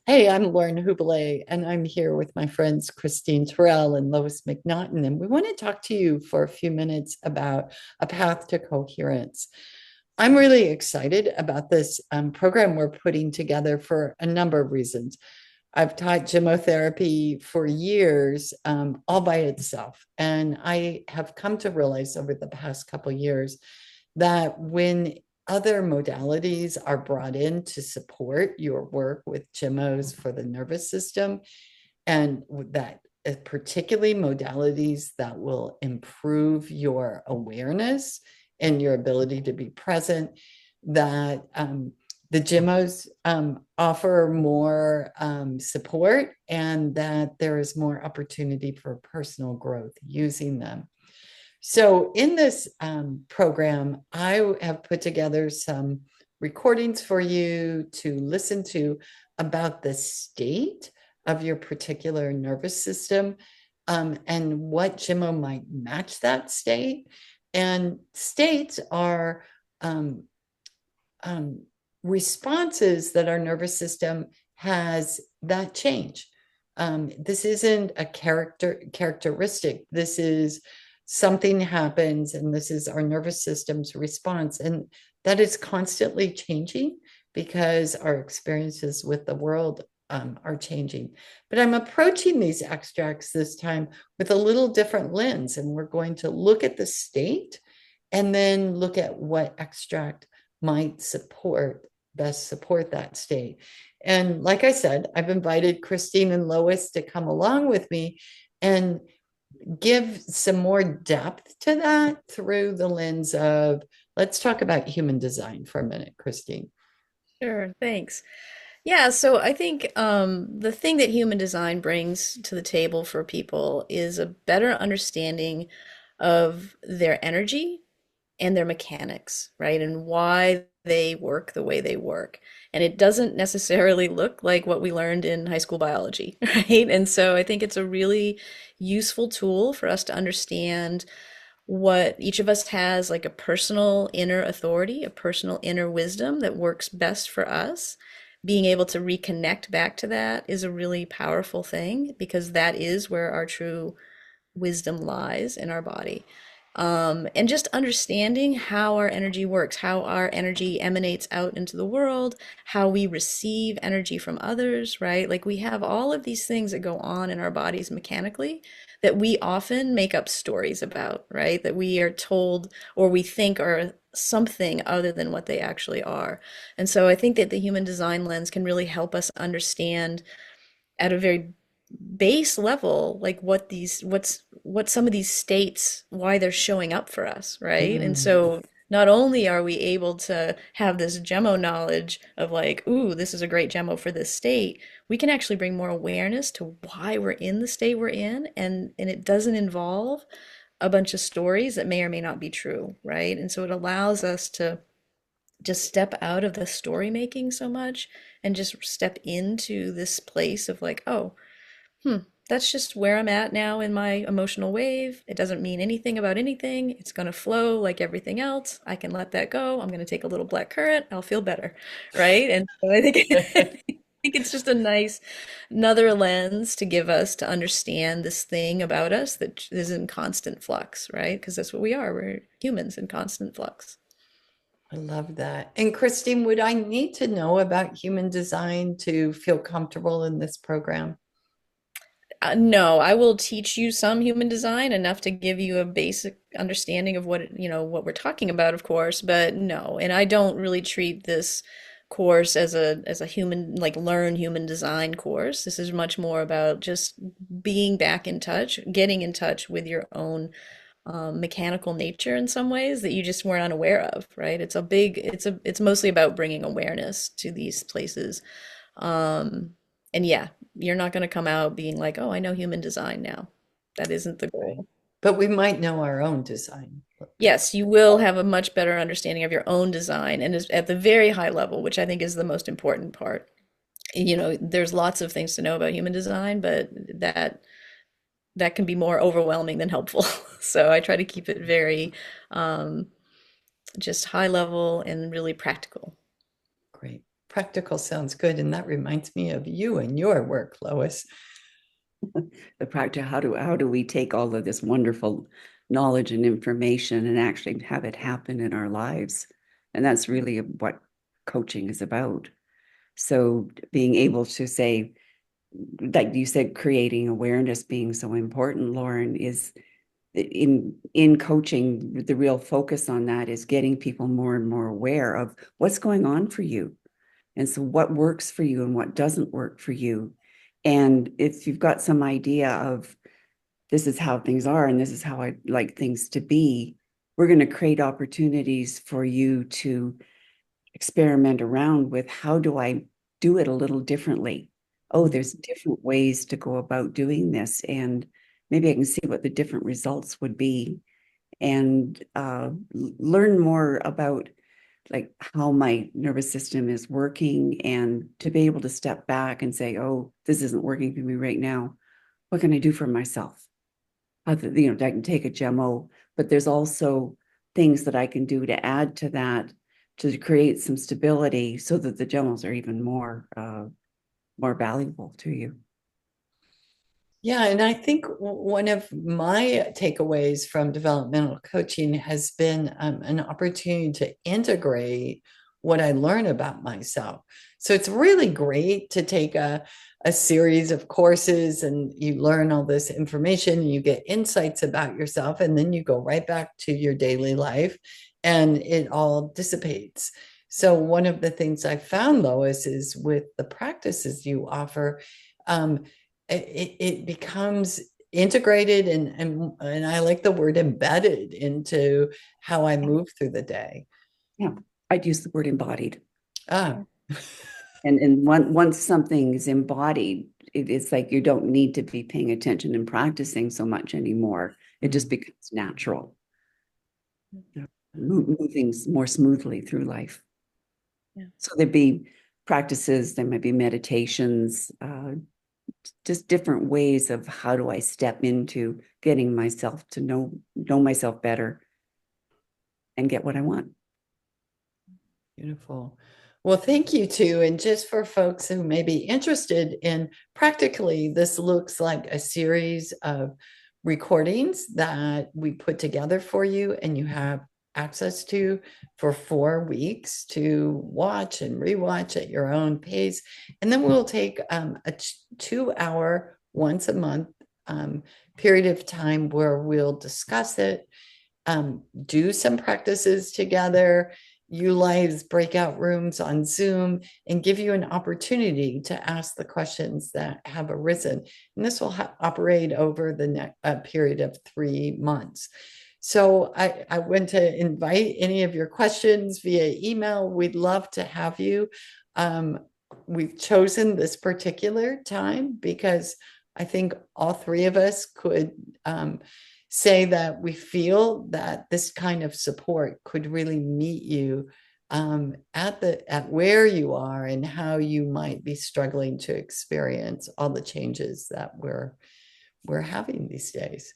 Hey, I'm Lauren Hubele, and I'm here with my friends Christine Terrell and Lois McNaughton. And we want to talk to you for a few minutes about a path to coherence. I'm really excited about this program we're putting together for a number of reasons. I've taught gemmotherapy for years, all by itself. And I have come to realize over the past couple of years that when other modalities are brought in to support your work with Gemmos for the nervous system, and that particularly modalities that will improve your awareness and your ability to be present, that the Gemmos offer more support and that there is more opportunity for personal growth using them. So, in this program, I have put together some recordings for you to listen to about the state of your particular nervous system and what Gemmo might match that state. And states are um, um, responses that our nervous system has that change. This isn't a characteristic. This is something happens, and this is our nervous system's response, and that is constantly changing because our experiences with the world are changing. But I'm approaching these extracts this time with a little different lens, and we're going to look at the state and then look at what extract might best support that state. And like I said, I've invited Christine and Lois to come along with me and give some more depth to that through the lens of, let's talk about human design for a minute, Christine. Sure, thanks. Yeah, so I think the thing that human design brings to the table for people is a better understanding of their energy and their mechanics, right? And why they work the way they work. And it doesn't necessarily look like what we learned in high school biology, right? And so I think it's a really useful tool for us to understand what each of us has, like a personal inner authority, a personal inner wisdom that works best for us. Being able to reconnect back to that is a really powerful thing because that is where our true wisdom lies in our body. And just understanding how our energy works, how our energy emanates out into the world, how we receive energy from others, right? Like we have all of these things that go on in our bodies mechanically that we often make up stories about, right? That we are told or we think are something other than what they actually are. And so I think that the human design lens can really help us understand at a very base level like what some of these states, why they're showing up for us, right? And Mm. so not only are we able to have this gemmo knowledge of like, ooh, this is a great gemmo for this state, we can actually bring more awareness to why we're in the state we're in, and it doesn't involve a bunch of stories that may or may not be true, right? And so it allows us to just step out of the story making so much and just step into this place of like, oh, that's just where I'm at now in my emotional wave. It doesn't mean anything about anything. It's going to flow like everything else. I can let that go. I'm going to take a little black currant. I'll feel better. Right. And so I think, I think it's just a nice, another lens to give us to understand this thing about us that is in constant flux. Right. Because that's what we are. We're humans in constant flux. I love that. And Christine, would I need to know about human design to feel comfortable in this program? No, I will teach you some human design, enough to give you a basic understanding of what we're talking about, of course, but no. And I don't really treat this course as a human, like learn human design course. This is much more about just being back in touch, getting in touch with your own mechanical nature in some ways that you just weren't unaware of, right? It's mostly about bringing awareness to these places. Um, and yeah, you're not going to come out being like, oh, I know human design now. That isn't the Right. goal. But we might know our own design. Yes, you will have a much better understanding of your own design and is at the very high level, which I think is the most important part. There's lots of things to know about human design, but that can be more overwhelming than helpful. So I try to keep it very um, just high level and really practical. Great. Practical sounds good. And that reminds me of you and your work, Lois. The practice, how do we take all of this wonderful knowledge and information and actually have it happen in our lives? And that's really what coaching is about. So being able to say, like you said, creating awareness being so important, Lauren, is in coaching, the real focus on that is getting people more and more aware of what's going on for you. And so what works for you and what doesn't work for you. And if you've got some idea of this is how things are and this is how I like things to be, we're going to create opportunities for you to experiment around with how do I do it a little differently? Oh, there's different ways to go about doing this. And maybe I can see what the different results would be and learn more about like how my nervous system is working and to be able to step back and say, oh, this isn't working for me right now. What can I do for myself? I can take a Gemmo, but there's also things that I can do to add to that to create some stability so that the Gemmos are even more valuable to you. Yeah, and I think one of my takeaways from developmental coaching has been an opportunity to integrate what I learn about myself. So it's really great to take a series of courses and you learn all this information, and you get insights about yourself, and then you go right back to your daily life and it all dissipates. So one of the things I found, Lois, is with the practices you offer, um, it becomes integrated and I like the word embedded into how I move through the day. Yeah, I'd use the word embodied. Ah, And once something is embodied, it's like you don't need to be paying attention and practicing so much anymore. It just becomes natural, moving more smoothly through life. Yeah. So there'd be practices, there might be meditations, just different ways of how do I step into getting myself to know myself better and get what I want. beautiful. Well, thank you too. And just for folks who may be interested in practically, this looks like a series of recordings that we put together for you, and you have access to for 4 weeks to watch and rewatch at your own pace. And then we'll take a 2 hour once a month period of time where we'll discuss it, do some practices together, utilize breakout rooms on Zoom, and give you an opportunity to ask the questions that have arisen. And this will operate over the next period of 3 months. So I want to invite any of your questions via email. We'd love to have you. Um, we've chosen this particular time because I think all three of us could say that we feel that this kind of support could really meet you at where you are and how you might be struggling to experience all the changes that we're having these days.